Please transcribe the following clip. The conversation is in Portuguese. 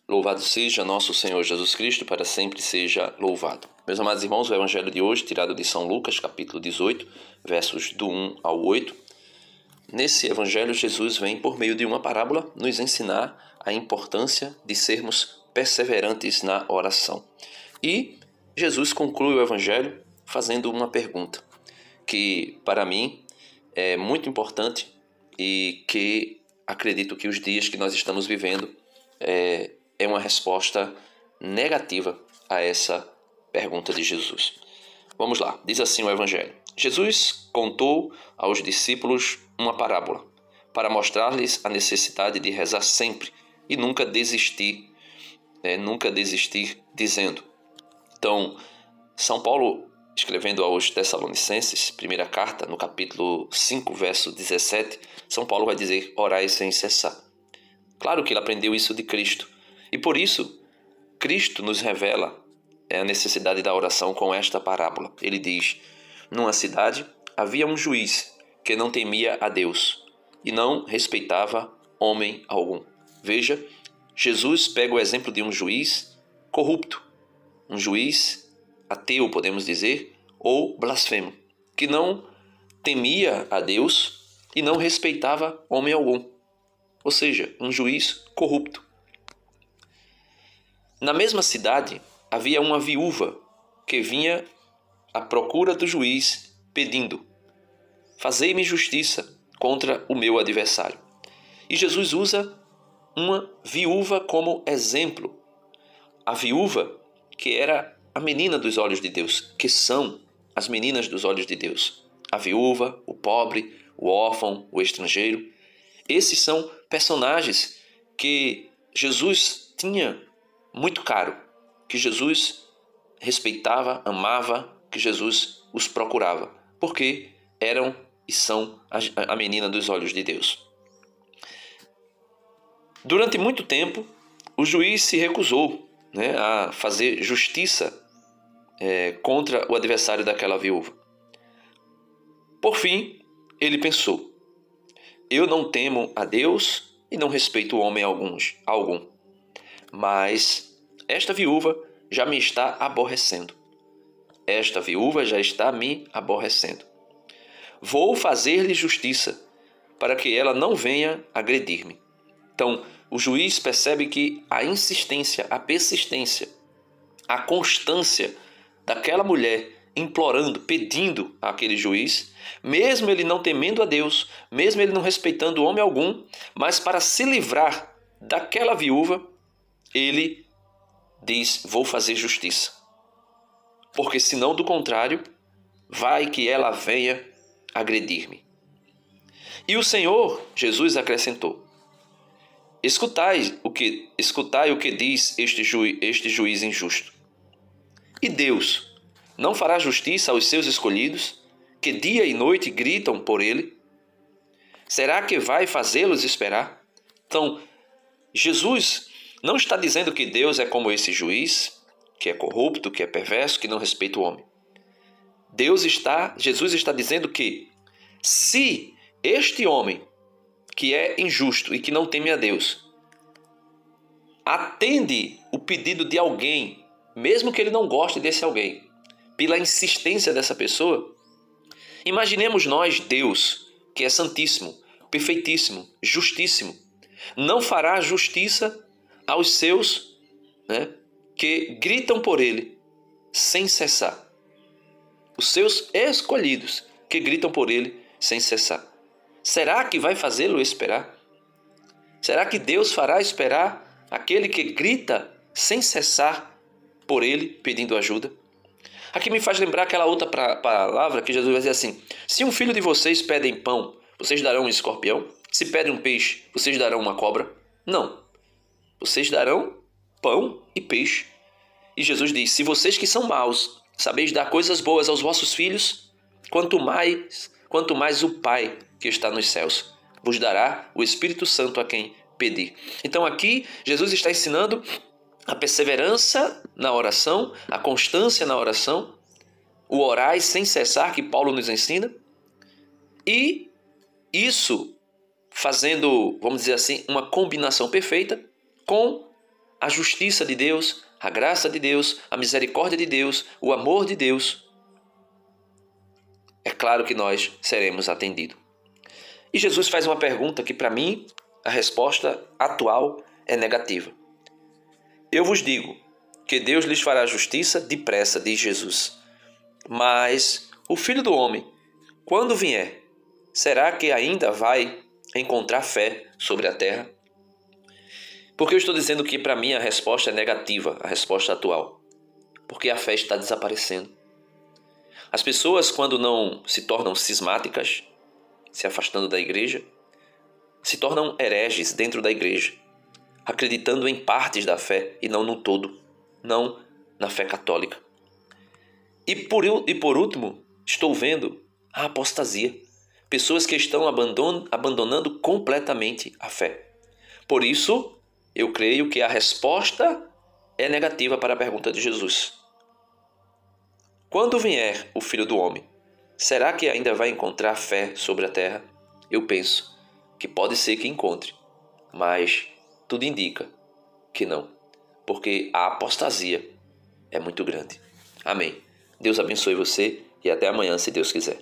Louvado seja nosso Senhor Jesus Cristo, para sempre seja louvado. Meus amados irmãos, o Evangelho de hoje, tirado de São Lucas, capítulo 18, versos do 1 ao 8. Nesse Evangelho, Jesus vem, por meio de uma parábola, nos ensinar a importância de sermos perseverantes na oração. E Jesus conclui o Evangelho fazendo uma pergunta, que para mim é muito importante e que acredito que os dias que nós estamos vivendo é uma resposta negativa a essa pergunta de Jesus. Vamos lá, diz assim o Evangelho. Jesus contou aos discípulos uma parábola para mostrar-lhes a necessidade de rezar sempre e nunca desistir, dizendo. Então, São Paulo, escrevendo aos Tessalonicenses, primeira carta, no capítulo 5, verso 17, São Paulo vai dizer, orai sem cessar. Claro que ele aprendeu isso de Cristo. E por isso, Cristo nos revela a necessidade da oração com esta parábola. Ele diz, numa cidade havia um juiz que não temia a Deus e não respeitava homem algum. Veja, Jesus pega o exemplo de um juiz corrupto, um juiz ateu, podemos dizer, ou blasfemo, que não temia a Deus e não respeitava homem algum. Ou seja, um juiz corrupto. Na mesma cidade, havia uma viúva que vinha à procura do juiz, pedindo, fazei-me justiça contra o meu adversário. E Jesus usa uma viúva como exemplo. A viúva que era a menina dos olhos de Deus, que são as meninas dos olhos de Deus. A viúva, o pobre, o órfão, o estrangeiro. Esses são personagens que Jesus tinha muito caro, que Jesus respeitava, amava, que Jesus os procurava, porque eram e são a menina dos olhos de Deus. Durante muito tempo, o juiz se recusou a fazer justiça contra o adversário daquela viúva. Por fim, ele pensou, eu não temo a Deus e não respeito o homem algum, mas esta viúva já me está aborrecendo. Esta viúva já está me aborrecendo. Vou fazer-lhe justiça, para que ela não venha agredir-me. Então, o juiz percebe que a insistência, a persistência, a constância daquela mulher implorando, pedindo àquele juiz, mesmo ele não temendo a Deus, mesmo ele não respeitando homem algum, mas para se livrar daquela viúva, ele diz, vou fazer justiça. Porque senão, do contrário, vai que ela venha agredir-me. E o Senhor, Jesus, acrescentou, escutai o que diz este juiz injusto. E Deus não fará justiça aos seus escolhidos, que dia e noite gritam por ele? Será que vai fazê-los esperar? Então, Jesus não está dizendo que Deus é como esse juiz, que é corrupto, que é perverso, que não respeita o homem. Jesus está dizendo que se este homem, que é injusto e que não teme a Deus, atende o pedido de alguém, mesmo que ele não goste desse alguém, pela insistência dessa pessoa, imaginemos nós, Deus, que é santíssimo, perfeitíssimo, justíssimo, não fará justiça aos seus, que gritam por ele sem cessar. Os seus escolhidos que gritam por ele sem cessar. Será que vai fazê-lo esperar? Será que Deus fará esperar aquele que grita sem cessar por ele pedindo ajuda? Aqui me faz lembrar aquela outra palavra que Jesus vai dizer assim, se um filho de vocês pedem pão, vocês darão um escorpião? Se pedem um peixe, vocês darão uma cobra? Não. Vocês darão pão e peixe. E Jesus diz, se vocês que são maus sabeis dar coisas boas aos vossos filhos, quanto mais o Pai que está nos céus vos dará o Espírito Santo a quem pedir. Então aqui Jesus está ensinando a perseverança na oração, a constância na oração, o orar sem cessar que Paulo nos ensina, e isso fazendo, vamos dizer assim, uma combinação perfeita com a justiça de Deus, a graça de Deus, a misericórdia de Deus, o amor de Deus, é claro que nós seremos atendidos. E Jesus faz uma pergunta que, para mim, a resposta atual é negativa. Eu vos digo que Deus lhes fará justiça depressa, diz Jesus. Mas o Filho do Homem, quando vier, será que ainda vai encontrar fé sobre a terra? Por que eu estou dizendo que, para mim, a resposta é negativa, a resposta atual? Porque a fé está desaparecendo. As pessoas, quando não se tornam cismáticas, se afastando da igreja, se tornam hereges dentro da igreja, acreditando em partes da fé e não no todo, não na fé católica. E por último, estou vendo a apostasia, pessoas que estão abandonando completamente a fé. Por isso, eu creio que a resposta é negativa para a pergunta de Jesus. Quando vier o Filho do Homem, será que ainda vai encontrar fé sobre a terra? Eu penso que pode ser que encontre, mas tudo indica que não, porque a apostasia é muito grande. Amém. Deus abençoe você e até amanhã, se Deus quiser.